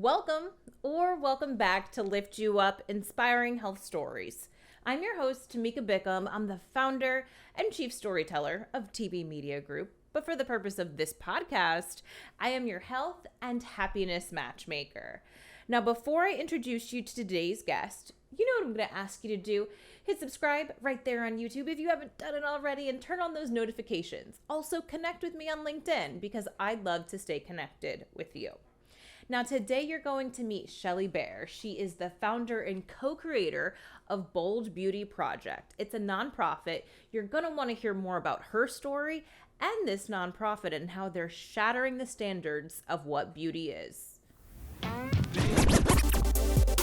Welcome back to Lift You Up Inspiring Health Stories. I'm your host, Tamika Bickham. I'm the founder and chief storyteller of TV Media Group. But for the purpose of this podcast, I am your health and happiness matchmaker. Now, before I introduce you to today's guest, you know what I'm going to ask you to do? Hit subscribe right there on YouTube if you haven't done it already, and turn on those notifications. Also, connect with me on LinkedIn because I'd love to stay connected with you. Now, today you're going to meet Shelly Baer. She is the founder and co-creator of Bold Beauty Project. It's a nonprofit. You're going to want to hear more about her story and this nonprofit and how they're shattering the standards of what beauty is.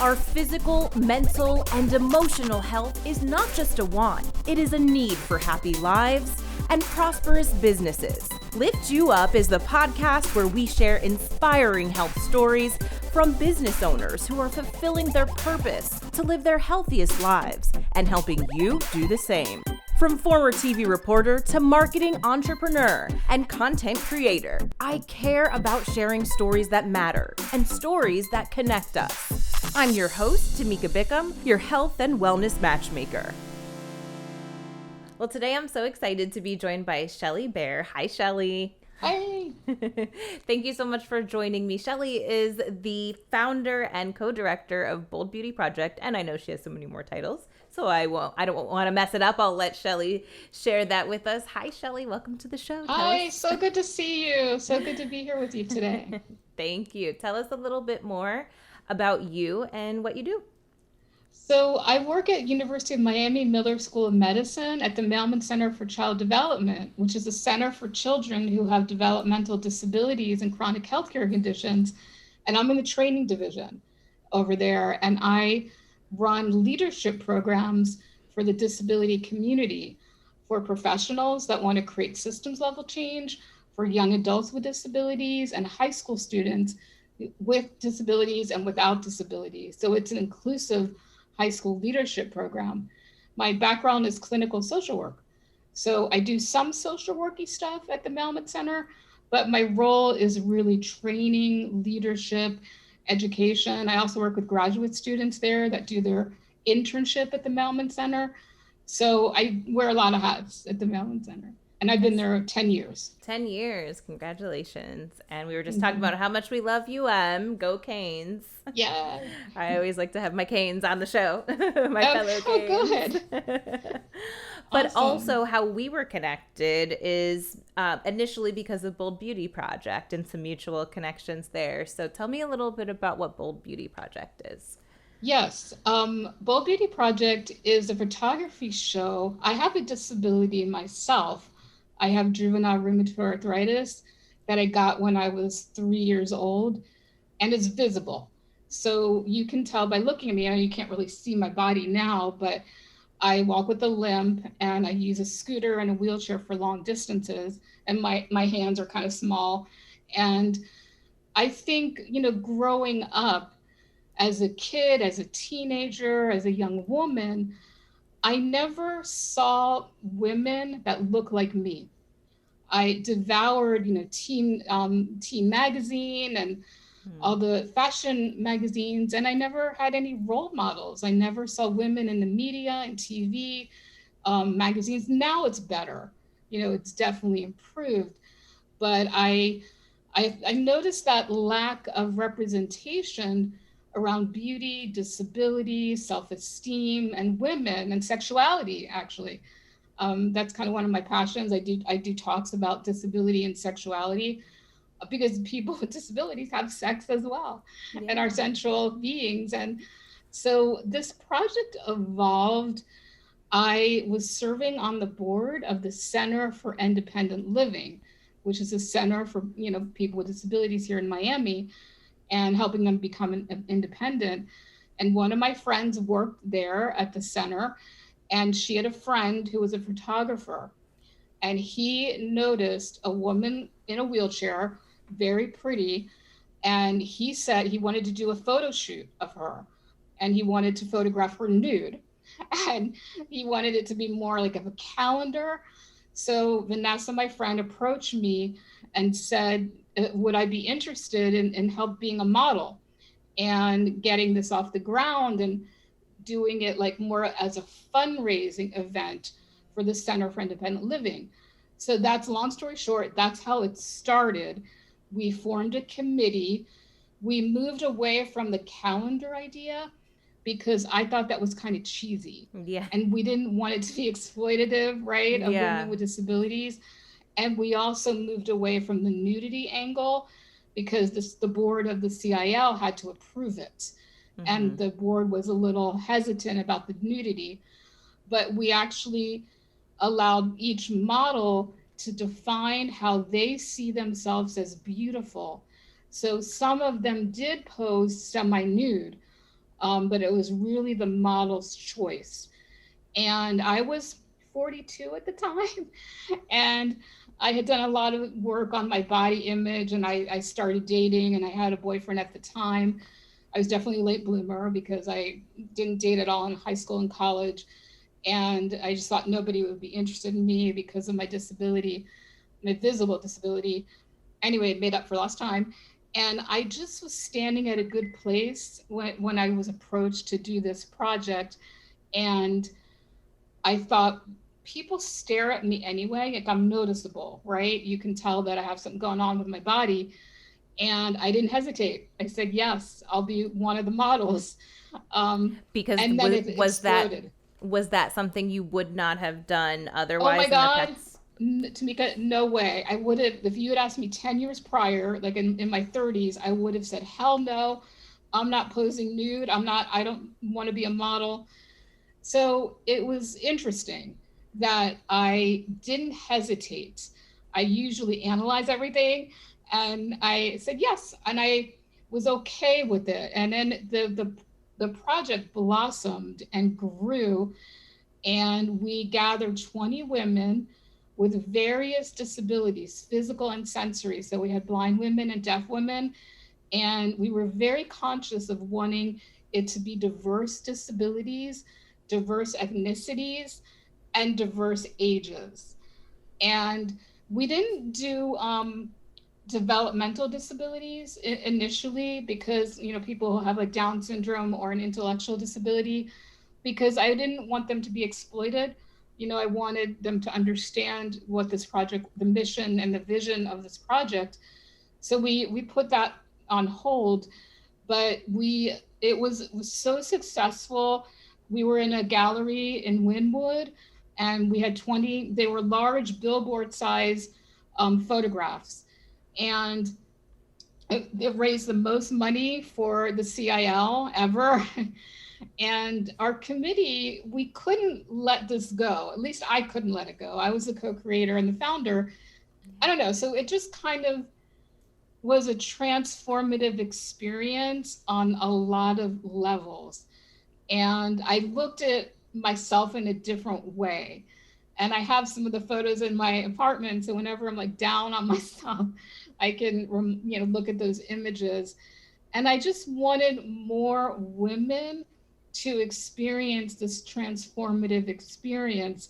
Our physical, mental, and emotional health is not just a want. It is a need for happy lives and prosperous businesses. Lift You Up is the podcast where we share inspiring health stories from business owners who are fulfilling their purpose to live their healthiest lives and helping you do the same. From former TV reporter to marketing entrepreneur and content creator, I care about sharing stories that matter and stories that connect us. I'm your host, Tamika Bickham, your health and wellness matchmaker. Well, today I'm so excited to be joined by Shelly Baer. Hi, Shelly. Hi. Thank you so much for joining me. Shelly is the founder and co-director of Bold Beauty Project, and I know she has so many more titles, so I don't want to mess it up. I'll let Shelly share that with us. Hi, Shelly. Welcome to the show. Hi. So good to see you. So good to be here with you today. Thank you. Tell us a little bit more about you and what you do. So I work at University of Miami Miller School of Medicine at the Mailman Center for Child Development, which is a center for children who have developmental disabilities and chronic healthcare conditions. And I'm in the training division over there. And I run leadership programs for the disability community, for professionals that want to create systems level change, for young adults with disabilities and high school students with disabilities and without disabilities. So it's an inclusive high school leadership program. My background is clinical social work. So I do some social worky stuff at the Mailman Center, but my role is really training, leadership, education. I also work with graduate students there that do their internship at the Mailman Center. So I wear a lot of hats at the Mailman Center. And I've been there 10 years. 10 years. Congratulations. And we were just talking about how much we love Go Canes. Yeah. I always like to have my Canes on the show. My fellow Canes. Good. But Awesome. also how we were connected is initially because of Bold Beauty Project and some mutual connections there. So tell me a little bit about what Bold Beauty Project is. Yes. Bold Beauty Project is a photography show. I have a disability myself. I have juvenile rheumatoid arthritis that I got when I was 3 years old, and it's visible. So you can tell by looking at me. I know you can't really see my body now, but I walk with a limp and I use a scooter and a wheelchair for long distances, and my hands are kind of small. And I think, growing up as a kid, as a teenager, as a young woman, I never saw women that look like me. I devoured, Teen magazine and all the fashion magazines, and I never had any role models. I never saw women in the media and TV, magazines. Now it's better, it's definitely improved, but I noticed that lack of representation around beauty, disability, self-esteem, and women and sexuality, actually. That's kind of one of my passions. I do talks about disability and sexuality because people with disabilities have sex as well and are sensual beings. And so this project evolved. I was serving on the board of the Center for Independent Living, which is a center for people with disabilities here in Miami, and helping them become independent. And one of my friends worked there at the center, and she had a friend who was a photographer. And he noticed a woman in a wheelchair, very pretty, and he said he wanted to do a photo shoot of her, and he wanted to photograph her nude. And he wanted it to be more like of a calendar. So Vanessa, my friend, approached me and said, would I be interested in help being a model? and getting this off the ground and doing it like more as a fundraising event for the Center for Independent Living. So that's, long story short, that's how it started. We formed a committee. We moved away from the calendar idea because I thought that was kind of cheesy. Yeah. And we didn't want it to be exploitative, right, of Yeah. women with disabilities. And we also moved away from the nudity angle because the board of the CIL had to approve it. And the board was a little hesitant about the nudity. But we actually allowed each model to define how they see themselves as beautiful. So some of them did pose semi-nude, but it was really the model's choice. And I was 42 at the time, and I had done a lot of work on my body image, and I started dating, and I had a boyfriend at the time. I was definitely a late bloomer because I didn't date at all in high school and college. And I just thought nobody would be interested in me because of my disability, my visible disability. Anyway, it made up for lost time. And I just was standing at a good place when I was approached to do this project. And I thought, people stare at me anyway. Like, I'm noticeable, right? You can tell that I have something going on with my body. And I didn't hesitate. I said, yes, I'll be one of the models. Because and then it exploded. Was that something you would not have done otherwise? Oh my in the God. past? Tamika, no way. I would have, if you had asked me 10 years prior, like in my 30s, I would have said, hell no, I'm not posing nude. I don't want to be a model. So it was interesting that I didn't hesitate. I usually analyze everything, and I said yes, and I was okay with it. And then the project blossomed and grew, and we gathered 20 women with various disabilities, physical and sensory. So we had blind women and deaf women, and we were very conscious of wanting it to be diverse disabilities, diverse ethnicities, and diverse ages. And we didn't do developmental disabilities initially because, people who have like Down syndrome or an intellectual disability, because I didn't want them to be exploited. I wanted them to understand what this project, the mission and the vision of this project. So we put that on hold, but it was so successful. We were in a gallery in Wynwood, and we had 20, they were large billboard size photographs. And it raised the most money for the CIL ever. And our committee, we couldn't let this go. At least I couldn't let it go. I was the co-creator and the founder. I don't know. So it just kind of was a transformative experience on a lot of levels. And I looked at myself in a different way. And I have some of the photos in my apartment. So whenever I'm like down on myself, I can, look at those images. And I just wanted more women to experience this transformative experience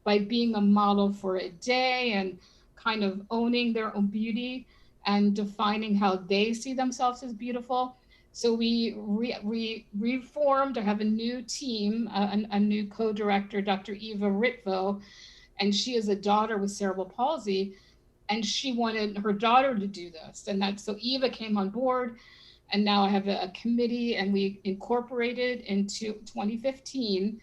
by being a model for a day and kind of owning their own beauty and defining how they see themselves as beautiful. So we reformed. I have a new team, a new co-director, Dr. Eva Ritvo, and she is a daughter with cerebral palsy, and she wanted her daughter to do this. And so Eva came on board, and now I have a committee, and we incorporated into 2015,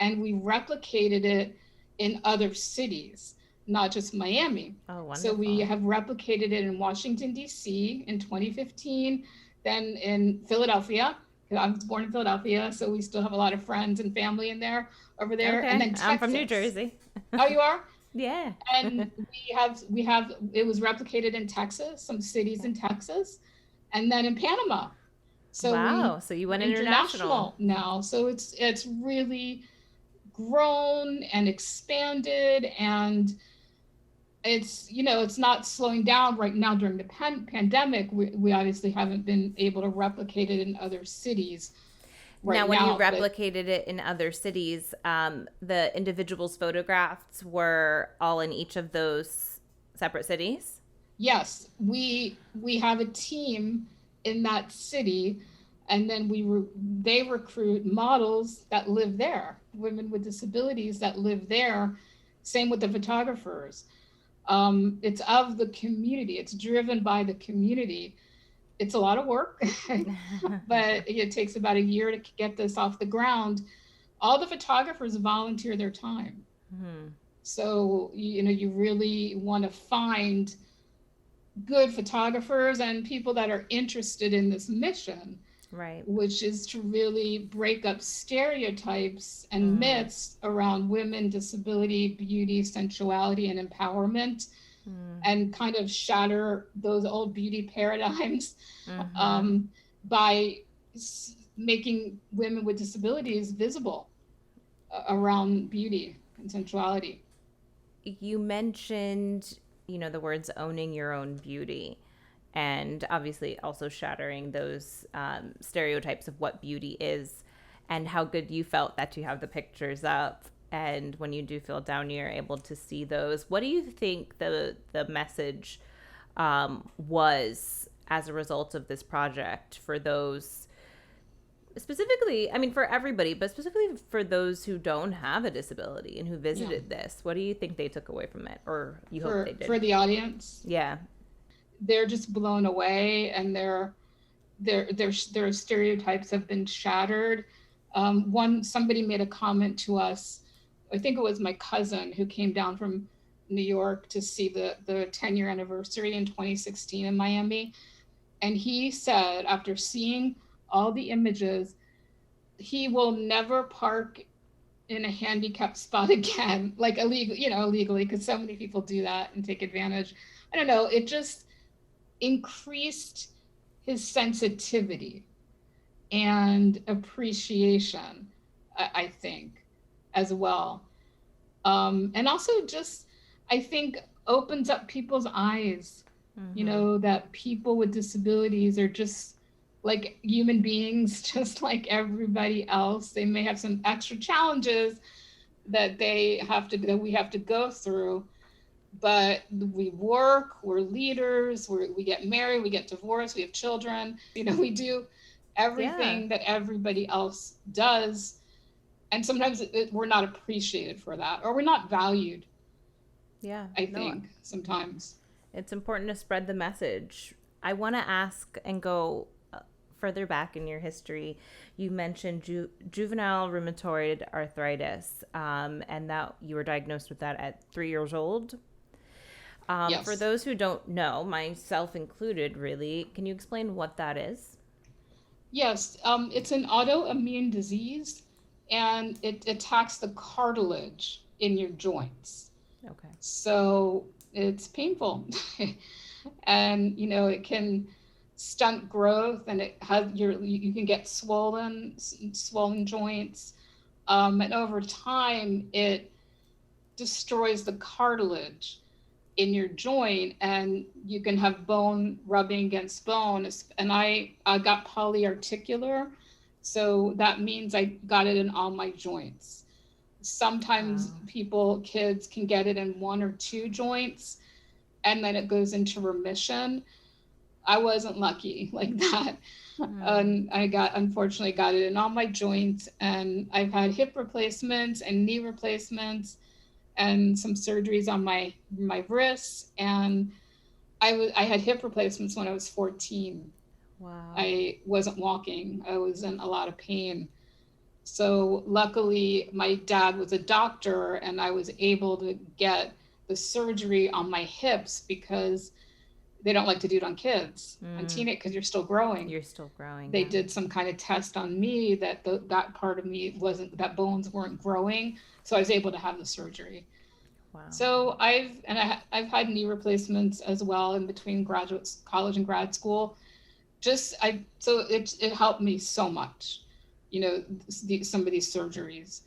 and we replicated it in other cities, not just Miami. Oh, wonderful. So we have replicated it in Washington, D.C. in 2015, then in Philadelphia. I was born in Philadelphia, so we still have a lot of friends and family in there, over there. Okay. And then Texas. I'm from New Jersey. Oh, you are? Yeah. And we have it was replicated in Texas, some cities in Texas, and then in Panama. So wow. So you went international now. So it's really grown and expanded, and it's not slowing down right now during the pandemic. We obviously haven't been able to replicate it in other cities right now. When you replicated it in other cities, the individuals' photographs were all in each of those separate cities? Yes, we have a team in that city And then they recruit models that live there, women with disabilities that live there. Same with the photographers. It's of the community. It's driven by the community. It's a lot of work, but it takes about a year to get this off the ground. All the photographers volunteer their time. Hmm. So, you really want to find good photographers and people that are interested in this mission, Right. which is to really break up stereotypes and Mm. myths around women, disability, beauty, sensuality, and empowerment, Mm. and kind of shatter those old beauty paradigms Mm-hmm. um, by making women with disabilities visible around beauty and sensuality. You mentioned, the words owning your own beauty, and obviously also shattering those stereotypes of what beauty is, and how good you felt that you have the pictures up. And when you do feel down, you're able to see those. What do you think the message was as a result of this project for those specifically, I mean, for everybody, but specifically for those who don't have a disability and who Yeah. visited this? What do you think they took away from it, or you hope they did? For the audience, Yeah. they're just blown away, and their stereotypes have been shattered. Somebody made a comment to us. I think it was my cousin who came down from New York to see the 10-year anniversary in 2016 in Miami, and he said after seeing all the images, he will never park in a handicapped spot again, like illegally, because so many people do that and take advantage. I don't know. It just increased his sensitivity and appreciation, I think, as well. And also just, I think, opens up people's eyes, Mm-hmm. that people with disabilities are just like human beings, just like everybody else. They may have some extra challenges that we have to go through, but we work, we're leaders, we get married, we get divorced, we have children, we do Yeah. everything that everybody else does. And sometimes we're not appreciated for that, or we're not valued, Yeah. I No, think, sometimes. it's important to spread the message. I want to ask and go further back in your history. You mentioned juvenile rheumatoid arthritis, and that you were diagnosed with that at 3 years old. For Yes. those who don't know, myself included, really, can you explain what that is? Yes, it's an autoimmune disease, and it attacks the cartilage in your joints. Okay. So it's painful. And it can stunt growth, and you can get swollen joints, and over time it destroys the cartilage in your joint, and you can have bone rubbing against bone. And I got polyarticular, so that means I got it in all my joints. Sometimes Wow. kids can get it in one or two joints, and then it goes into remission. I wasn't lucky like that. Hmm. And unfortunately got it in all my joints, and I've had hip replacements and knee replacements and some surgeries on my wrists. And I had hip replacements when I was 14. Wow. I wasn't walking. I was in a lot of pain. So luckily, my dad was a doctor, and I was able to get the surgery on my hips, because they don't like to do it on kids and Mm. teenage, because you're still growing. You're still growing, They yeah. did some kind of test on me that that part of me wasn't, that bones weren't growing, so I was able to have the surgery. Wow. So I've had knee replacements as well in between college and grad school. So it helped me so much, some of these surgeries.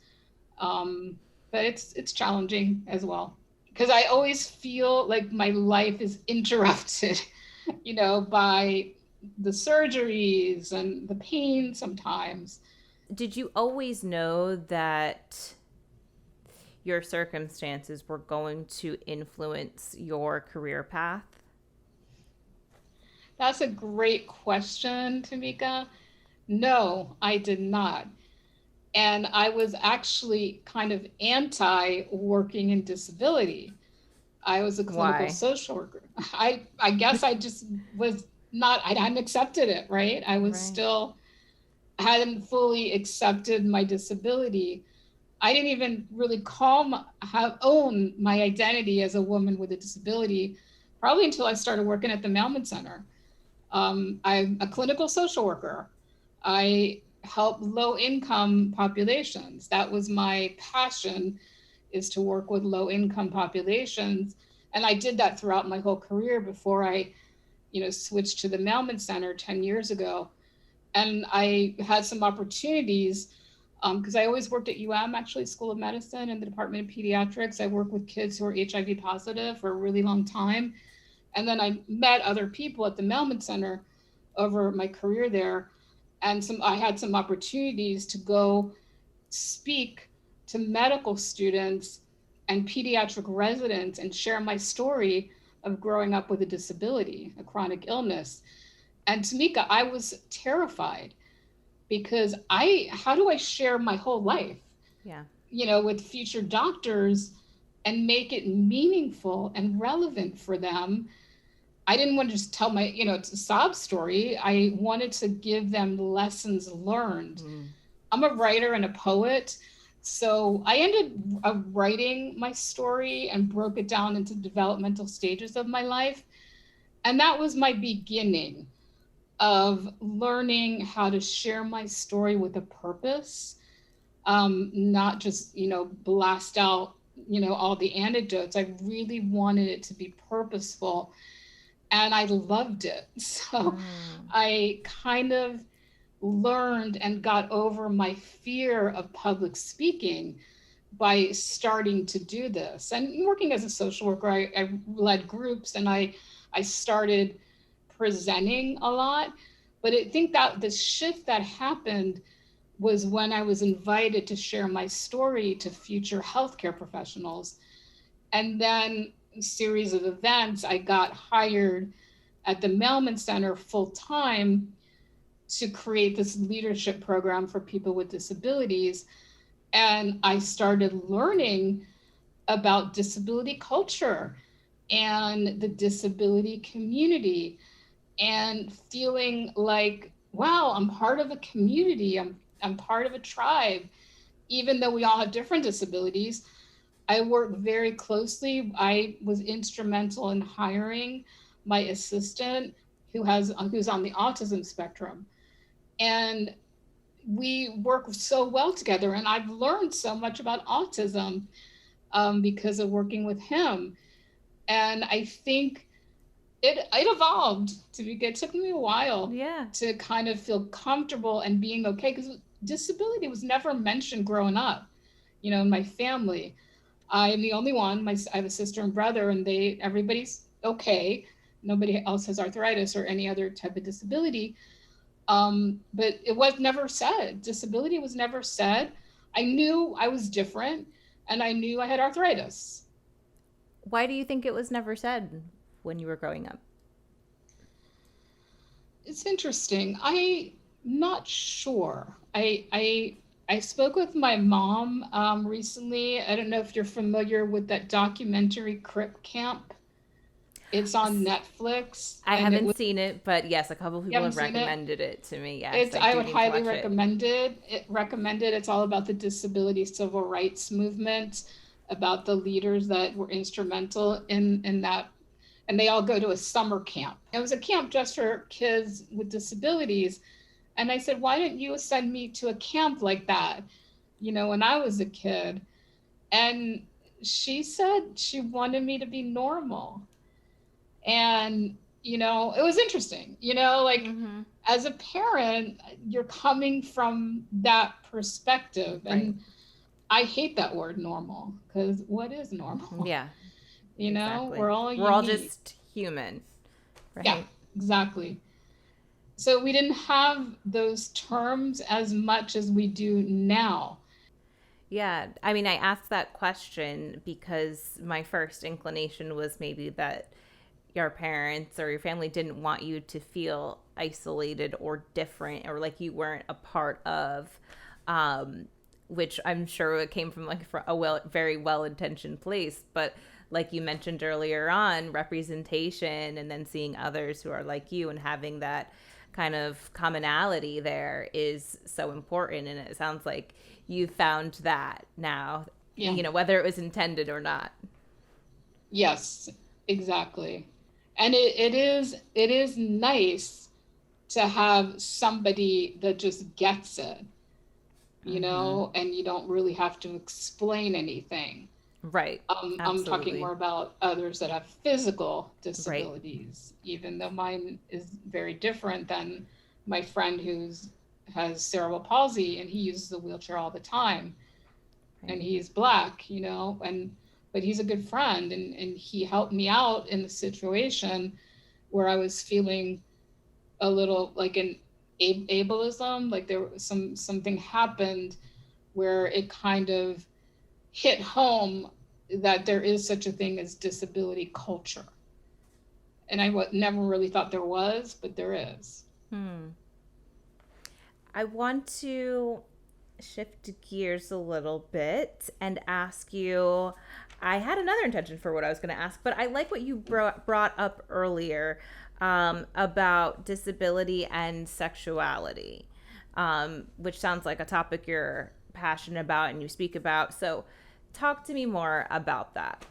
But it's challenging as well, because I always feel like my life is interrupted, by the surgeries and the pain sometimes. Did you always know that your circumstances were going to influence your career path? That's a great question, Tamika. No, I did not. And I was actually kind of anti working in disability. I was a clinical Why? social worker. I guess I just was not, I hadn't accepted it, right? I was Right. still, hadn't fully accepted my disability. I didn't even really own my identity as a woman with a disability, probably until I started working at the Mailman Center. I'm a clinical social worker. I help low income populations. That was my passion, is to work with low income populations. And I did that throughout my whole career before I, switched to the Mailman Center 10 years ago. And I had some opportunities because I always worked at actually, School of Medicine in the Department of Pediatrics. I worked with kids who are HIV positive for a really long time. And then I met other people at the Mailman Center over my career there. And I had some opportunities to go speak to medical students and pediatric residents and share my story of growing up with a disability, a chronic illness. And Tamika, I was terrified because how do I share my whole life, Yeah. with future doctors and make it meaningful and relevant for them? I didn't want to just tell my, it's a sob story. I wanted to give them lessons learned. Mm. I'm a writer and a poet. So I ended up writing my story and broke it down into developmental stages of my life. And that was my beginning of learning how to share my story with a purpose, not just, blast out, all the anecdotes. I really wanted it to be purposeful, and I loved it. So Mm. I kind of learned and got over my fear of public speaking by starting to do this. And working as a social worker, I led groups, and I started presenting a lot. But I think that the shift that happened was when I was invited to share my story to future healthcare professionals. And then a series of events, I got hired at the Mailman Center full time to create this leadership program for people with disabilities. And I started learning about disability culture and the disability community, and feeling like, wow, I'm part of a community. I'm part of a tribe, even though we all have different disabilities. I work very closely. I was instrumental in hiring my assistant who's on the autism spectrum. And we work so well together. And I've learned so much about autism because of working with him. And I think it evolved to be good. It took me a while Yeah. to kind of feel comfortable and being okay, because disability was never mentioned growing up, in my family. I'm the only one. I have a sister and brother, and everybody's okay. Nobody else has arthritis or any other type of disability. But it was never said. Disability was never said. I knew I was different, and I knew I had arthritis. Why do you think it was never said when you were growing up? It's interesting. I'm not sure. I spoke with my mom recently. I don't know if you're familiar with that documentary Crip Camp. It's on Netflix, I and haven't seen it, but yes, a couple of you people haven't have seen it. recommended it to me. Yes, I I do would need to highly watch it. recommend it. It's all about the disability civil rights movement, about the leaders that were instrumental in that. And they all go to a summer camp. It was a camp just for kids with disabilities. And I said, why didn't you send me to a camp like that, when I was a kid? And she said she wanted me to be normal. And, it was interesting, like, Mm-hmm. as a parent, you're coming from that perspective. Right. And I hate that word normal, because what is normal? Yeah, We're exactly. all We're all unique. just human, Yeah, right? exactly. So we didn't have those terms as much as we do now. Yeah. I mean, I asked that question because my first inclination was maybe that your parents or your family didn't want you to feel isolated or different or like you weren't a part of, which I'm sure it came from like a very well-intentioned place. But like you mentioned earlier on, representation and then seeing others who are like you and having that kind of commonality there is so important. And it sounds like you found that now, Yeah. whether it was intended or not. Yes, exactly. And it is nice to have somebody that just gets it, Mm-hmm. and you don't really have to explain anything. Right. I'm talking more Absolutely. about others that have physical Right. disabilities, even though mine is very different than my friend who's has cerebral palsy and he uses a wheelchair all the time, and Right. he's black, and but he's a good friend, and he helped me out in the situation where I was feeling a little like an ableism, like there was something happened where it kind of hit home that there is such a thing as disability culture. And never really thought there was, but there is. Hmm. I want to shift gears a little bit and ask you. I had another intention for what I was going to ask, but I like what you brought up earlier, about disability and sexuality, which sounds like a topic you're passionate about and you speak about. So, talk to me more about that.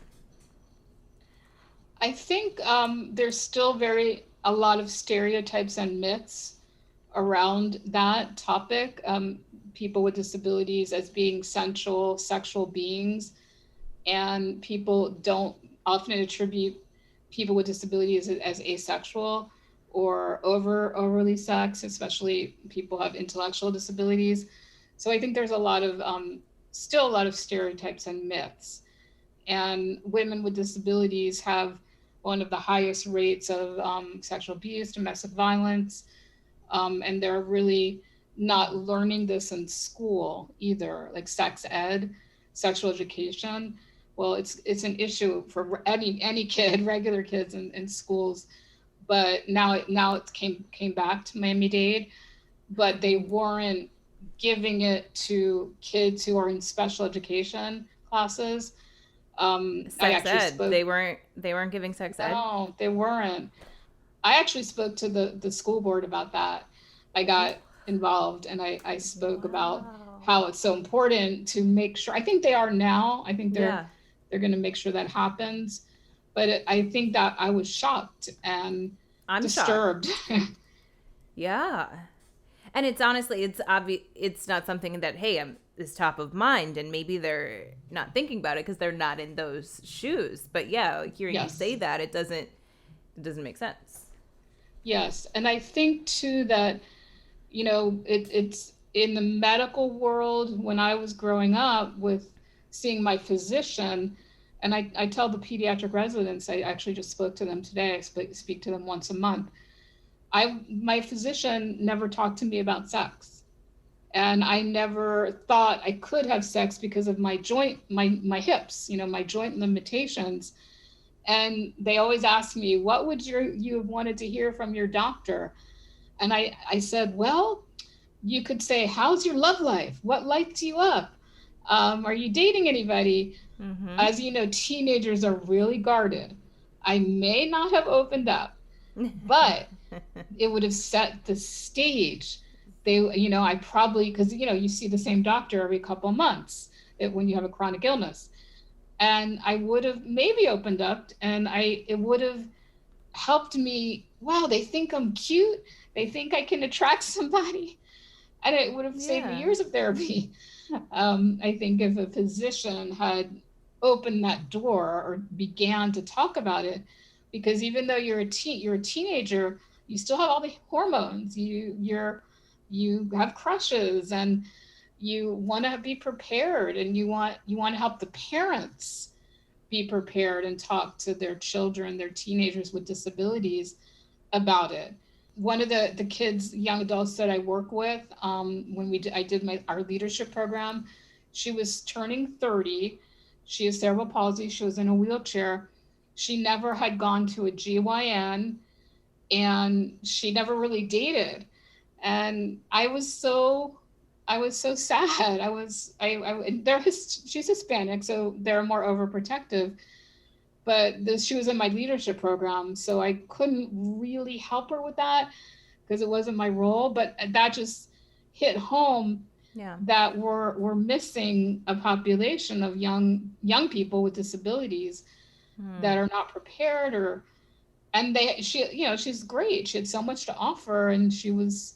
I think there's still very a lot of stereotypes and myths around that topic. People with disabilities as being sensual, sexual beings, and people don't often attribute people with disabilities as asexual or overly sex, especially people who have intellectual disabilities. So I think there's a lot of still a lot of stereotypes and myths. And women with disabilities have one of the highest rates of sexual abuse, domestic violence, and they're really not learning this in school either, like sex ed, sexual education. Well, it's an issue for any kid, regular kids in schools, but now it came back to Miami-Dade, but they weren't giving it to kids who are in special education classes. I Sex actually ed. spoke. They weren't giving sex ed. No, they weren't. I actually spoke to the school board about that. I Oh, got involved and I spoke about wow. how it's so important to make sure. I think they are now. I think they're Yeah, they're going to make sure that happens. But I think that I was shocked and I'm disturbed. shocked. Yeah. And it's honestly, it's obvious, it's not something that, hey, is top of mind. And maybe they're not thinking about it because they're not in those shoes. But yeah, hearing you say Yes. that, it doesn't make sense. Yes. And I think too that, it's in the medical world when I was growing up with seeing my physician. And I tell the pediatric residents, I actually just spoke to them today. I speak to them once a month. My physician never talked to me about sex. And I never thought I could have sex because of my hips, my joint limitations. And they always ask me, what would you have wanted to hear from your doctor? And I said, well, you could say, how's your love life? What lights you up? Are you dating anybody? Mm-hmm. As you know, teenagers are really guarded. I may not have opened up, but it would have set the stage. I probably, because, you see the same doctor every couple of months when you have a chronic illness. And I would have maybe opened up and it would have helped me. Wow, they think I'm cute. They think I can attract somebody. And it would have saved me Yeah. years of therapy. I think if a physician had opened that door or began to talk about it, because even though you're a teenager, you still have all the hormones. You have crushes and you want to be prepared, and you want to help the parents be prepared and talk to their children, their teenagers with disabilities about it. One of the kids, young adults that I work with, when I did our leadership program, she was turning 30. She has cerebral palsy. She was in a wheelchair, She never had gone to a GYN, and she never really dated. And I was so sad. She's Hispanic, so they're more overprotective. But she was in my leadership program, so I couldn't really help her with that because it wasn't my role. But that just hit home Yeah. that we're missing a population of young people with disabilities Hmm. that are not prepared, or and she, she's great. She had so much to offer, and she was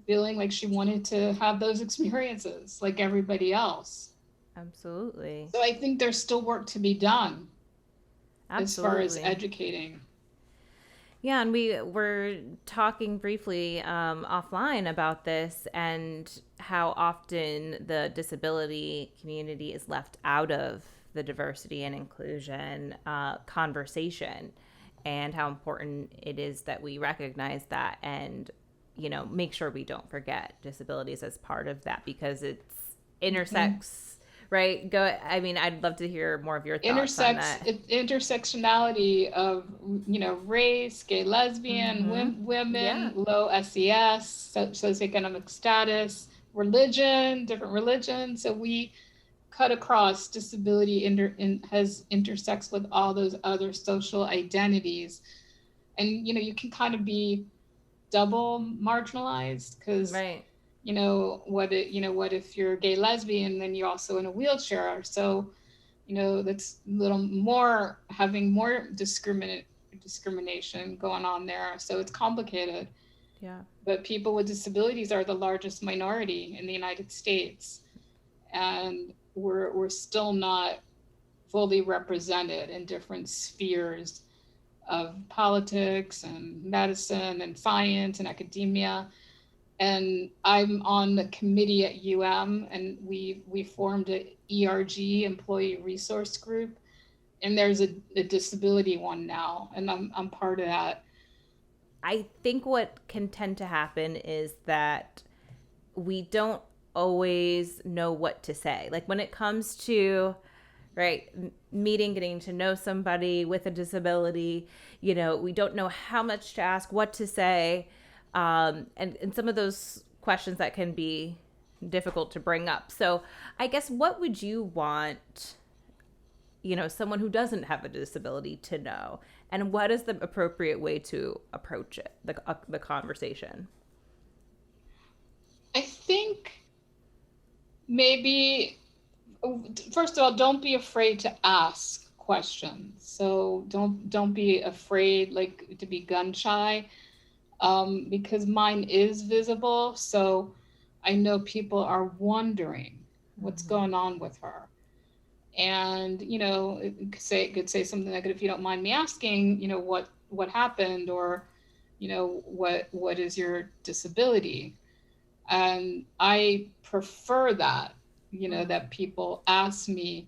feeling like she wanted to have those experiences like everybody else. Absolutely. So I think there's still work to be done as far as Absolutely. educating. Yeah, and we were talking briefly offline about this and how often the disability community is left out of the diversity and inclusion conversation, and how important it is that we recognize that and, make sure we don't forget disabilities as part of that, because it's Mhm. intersects, right? I mean, I'd love to hear more of your thoughts on that. Intersectionality of, race, gay, lesbian, Mm-hmm. women, Yeah. low SES, socioeconomic status, religion, different religions. So we cut across disability has intersects with all those other social identities. And you can kind of be double marginalized because Right. what if you're gay, lesbian, then you're also in a wheelchair. So that's a little more, having more discrimination going on there. So it's complicated. Yeah. But people with disabilities are the largest minority in the United States, and we're still not fully represented in different spheres of politics and medicine and science and academia. And I'm on the committee at and we formed a ERG, employee resource group, and there's a disability one now, and I'm part of that. I think what can tend to happen is that we don't always know what to say. Like when it comes to, right, meeting, getting to know somebody with a disability, we don't know how much to ask, what to say. And some of those questions that can be difficult to bring up. So I guess what would you want, someone who doesn't have a disability to know? And what is the appropriate way to approach it, the conversation? I think maybe, first of all, don't be afraid to ask questions. So don't be afraid, like, to be gun shy, because mine is visible. So I know people are wondering what's Mm-hmm. going on with her. And it could say something like, if you don't mind me asking, what happened, or what is your disability. And I prefer that, that people ask me.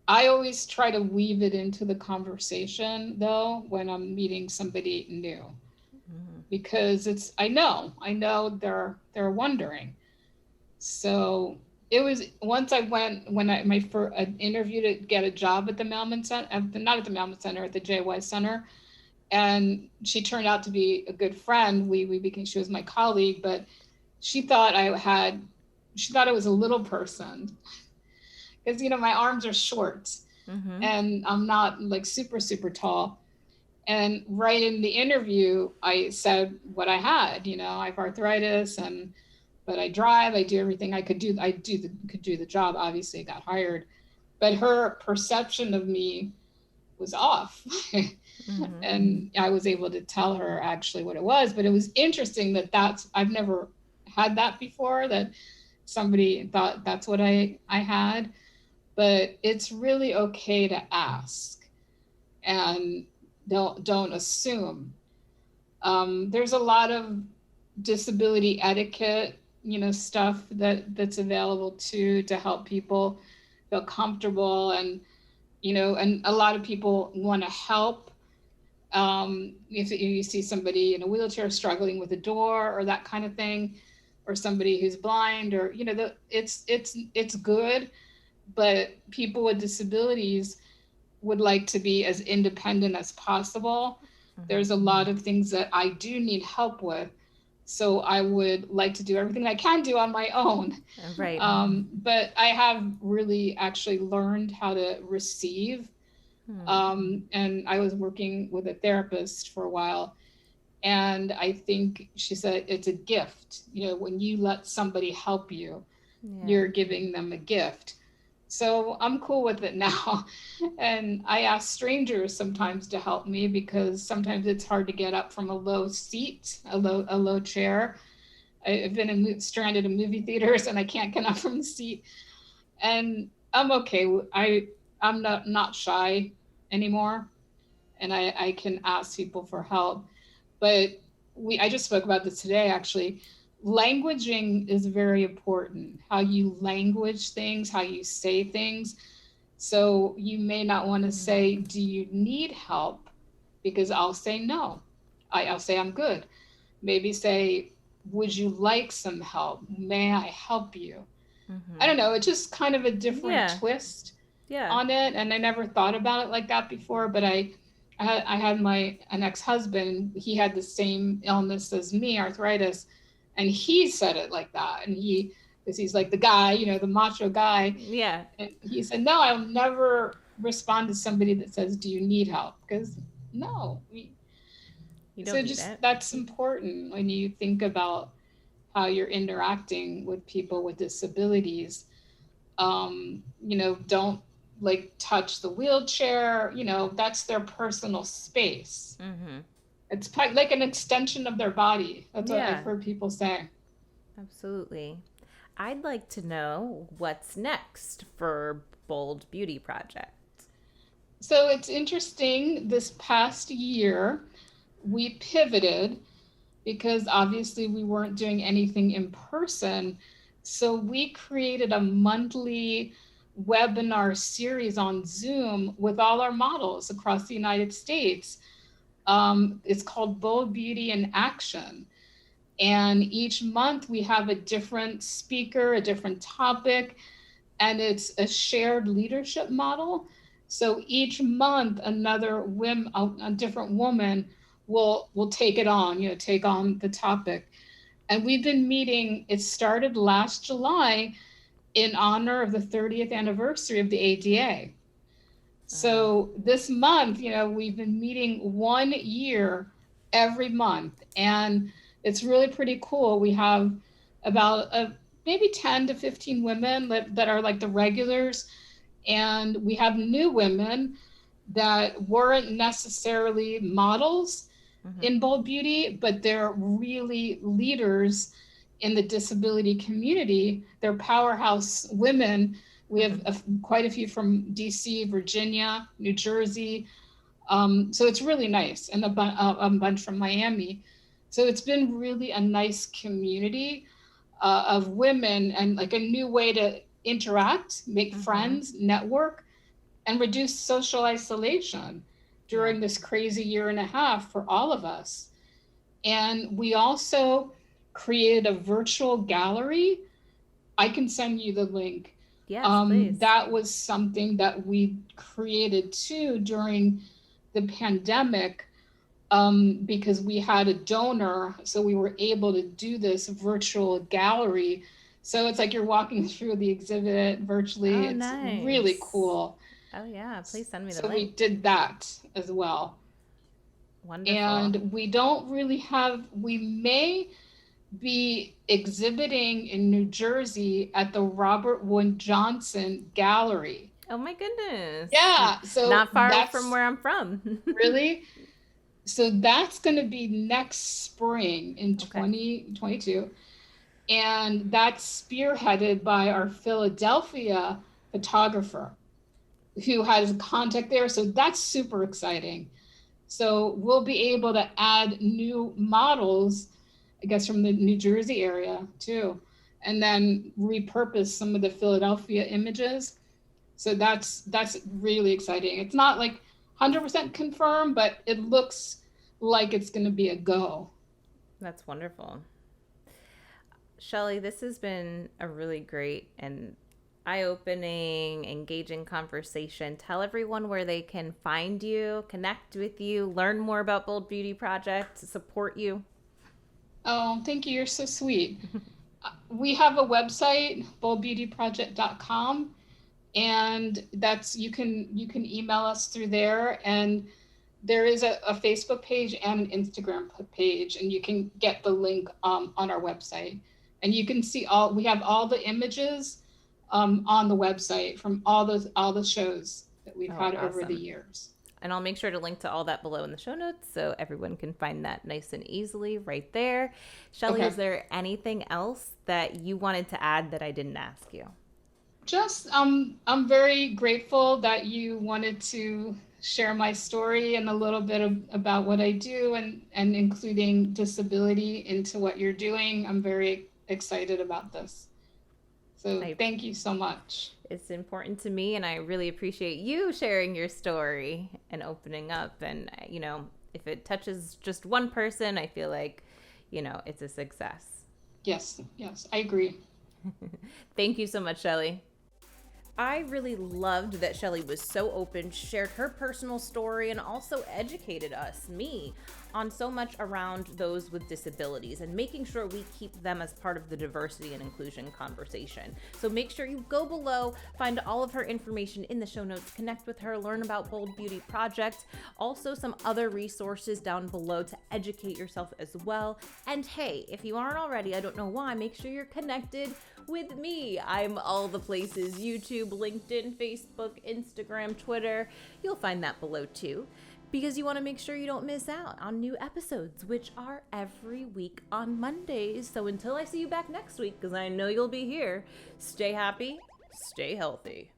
I always try to weave it into the conversation, though, when I'm meeting somebody new, Mm-hmm. because I know they're wondering. So it was, once I went, when I my first interview to get a job at the Malman Center, not at the Malman Center, at the JY Center, and she turned out to be a good friend. We became, she was my colleague, but she thought she thought I was a little person, because my arms are short, Mm-hmm. and I'm not like super tall. And right in the interview, I said what I had. I have arthritis, and but I drive. I do everything I could do. Could do the job. Obviously, I got hired, but her perception of me was off. Mm-hmm. And I was able to tell her actually what it was. But it was interesting I've never had that before. That somebody thought that's what I had. But it's really okay to ask, and don't assume. There's a lot of disability etiquette, stuff that's available to help people feel comfortable, and a lot of people want to help. If you see somebody in a wheelchair struggling with a door or that kind of thing, or somebody who's blind, or it's good. But people with disabilities, would like to be as independent as possible. There's a lot of things that I do need help with. So I would like to do everything I can do on my own. Right. But I have really actually learned how to receive. And I was working with a therapist for a while. And I think she said it's a gift. When you let somebody help you, you're giving them a gift. So I'm cool with it now. And I ask strangers sometimes to help me because sometimes it's hard to get up from a low seat, a low chair. I've been stranded in movie theaters and I can't get up from the seat. And I'm okay. I'm not shy anymore. And I can ask people for help. But I just spoke about this today, actually. Languaging is very important. How you language things, how you say things. So you may not want to say, do you need help? Because I'll say no. I'll say I'm good. Maybe say, would you like some help? May I help you? I don't know. It's just kind of a different twist on it. And I never thought about it like that before, but I had an ex-husband. He had the same illness as me, arthritis, and he said it like that. And because he's like the guy, the macho guy. Yeah. And he said, no, I'll never respond to somebody that says, do you need help? Because no. You don't need it. That's important when you think about how you're interacting with people with disabilities. Don't like touch the wheelchair, that's their personal space. It's like an extension of their body. That's what I've heard people say. Absolutely. I'd like to know what's next for Bold Beauty Project. So it's interesting. This past year, we pivoted because obviously we weren't doing anything in person. So we created a monthly webinar series on Zoom with all our models across the United States. It's called Bold Beauty in Action. And each month we have a different speaker, a different topic, and it's a shared leadership model. So each month, a different woman will take it on, take on the topic. And we've been meeting, it started last July in honor of the 30th anniversary of the ADA. So this month, we've been meeting 1 year every month, and it's really pretty cool. We have about maybe 10 to 15 women that are like the regulars, and we have new women that weren't necessarily models in Bold Beauty, but they're really leaders in the disability community. They're powerhouse women. We have quite a few from DC, Virginia, New Jersey. So it's really nice, and a bunch from Miami. So it's been really a nice community of women, and like a new way to interact, make friends, network, and reduce social isolation during this crazy year and a half for all of us. And we also created a virtual gallery. I can send you the link. Yes, please. That was something that we created too during the pandemic, because we had a donor, so we were able to do this virtual gallery. So it's like you're walking through the exhibit virtually. Oh, it's nice. really cool. Oh yeah, please send me the link. So we did that as well. Wonderful. And we may be exhibiting in New Jersey at the Robert Wood Johnson Gallery. Oh my goodness. Yeah. So not far from where I'm from. Really? So that's going to be next spring in 2022. And that's spearheaded by our Philadelphia photographer who has contact there. So that's super exciting. So we'll be able to add new models, I guess, from the New Jersey area too, and then repurpose some of the Philadelphia images. So that's really exciting. It's not like 100% confirmed, but it looks like it's going to be a go. That's wonderful. Shelly, this has been a really great and eye-opening, engaging conversation. Tell everyone where they can find you, connect with you, learn more about Bold Beauty Project, support you. Oh, thank you. You're so sweet. We have a website, boldbeautyproject.com, and that's you can email us through there, and there is a Facebook page and an Instagram page, and you can get the link on our website, and you can see we have all the images on the website from all the shows that we've Oh, had over the awesome. years. And I'll make sure to link to all that below in the show notes so everyone can find that nice and easily right there. Shelly, Okay. is there anything else that you wanted to add that I didn't ask you? Just I'm very grateful that you wanted to share my story and a little bit about what I do, and including disability into what you're doing. I'm very excited about this. So I thank you so much. It's important to me, and I really appreciate you sharing your story and opening up. And, if it touches just one person, I feel like, it's a success. Yes, yes, I agree. Thank you so much, Shelly. I really loved that Shelly was so open, shared her personal story, and also educated us, me, on so much around those with disabilities and making sure we keep them as part of the diversity and inclusion conversation. So make sure you go below, find all of her information in the show notes, connect with her, learn about Bold Beauty Project, also some other resources down below to educate yourself as well. And hey, if you aren't already, I don't know why, make sure you're connected with me. I'm all the places: YouTube, LinkedIn, Facebook, Instagram, Twitter. You'll find that below too, because you want to make sure you don't miss out on new episodes, which are every week on Mondays. So until I see you back next week, because I know you'll be here, stay happy, stay healthy.